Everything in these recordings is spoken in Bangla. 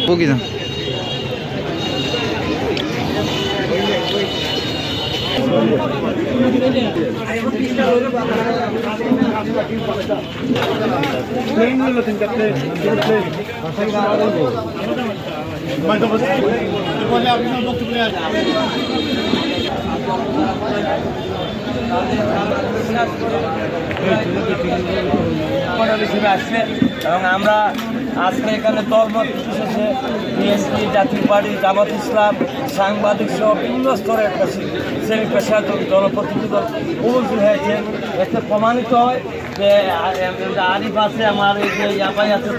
보기다. এবং আমরা আজকে এখানে দলমত বিশেষে বিএনপি, জাতীয় পার্টি, জামাত ইসলাম, সাংবাদিক সহ বিভিন্ন স্তরের একটা শ্রেণী পেশার জনপ্রতিনিধি দল উপস্থিত হয়েছে। এতে প্রমাণিত হয় যে আরিফ আছে, আমার এই যে ইয়াপাই আছে,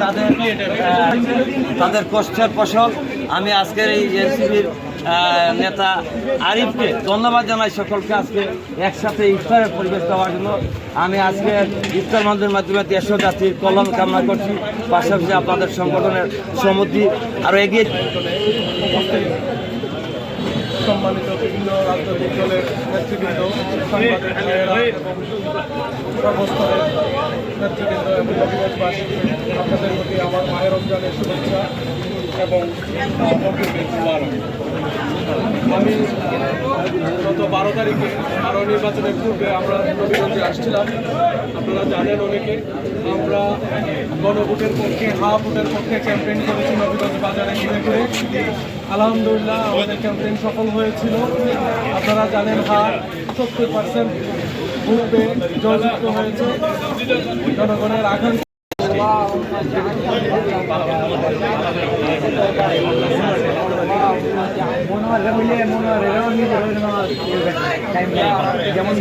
তাদের কষ্টের ফসল। আমি আজকের এই এনসিপির নেতা আরিফকে ধন্যবাদ জানাই, সকলকে আজকে একসাথে ইফতারের পরিবেশ দেওয়ার জন্য। আমি আজকে ইফতার মঞ্চের মাধ্যমে দেশ জাতির কল্যাণ কামনা করছি, পাশাপাশি আপনাদের সংগঠনের সমৃদ্ধি আরও এগিয়ে। সম্মানিত বিভিন্ন রাজনৈতিক দলের নেতৃবৃন্দ, সর্বস্তরের নেতৃবৃন্দ এবং অভিবাসী, আপনাদের প্রতি আমার মাহে রমজানের শুভেচ্ছা এবং আমি গত 12 তারিখে আরও নির্বাচনের পূর্বে আমরা নবীগঞ্জে আসছিলাম। আপনারা জানেন অনেকে, আমরা গণভোটের পক্ষে, ভোটের পক্ষে ক্যাম্পেইন করেছি নবীগঞ্জ বাজারে ঘুরে ঘুরে। আলহামদুলিল্লাহ আমাদের ক্যাম্পেইন সফল হয়েছিল। আপনারা জানেন 70% ভোট পেয়ে জয়যুক্ত হয়েছে। জনগণের আকাঙ্ক্ষা যেমন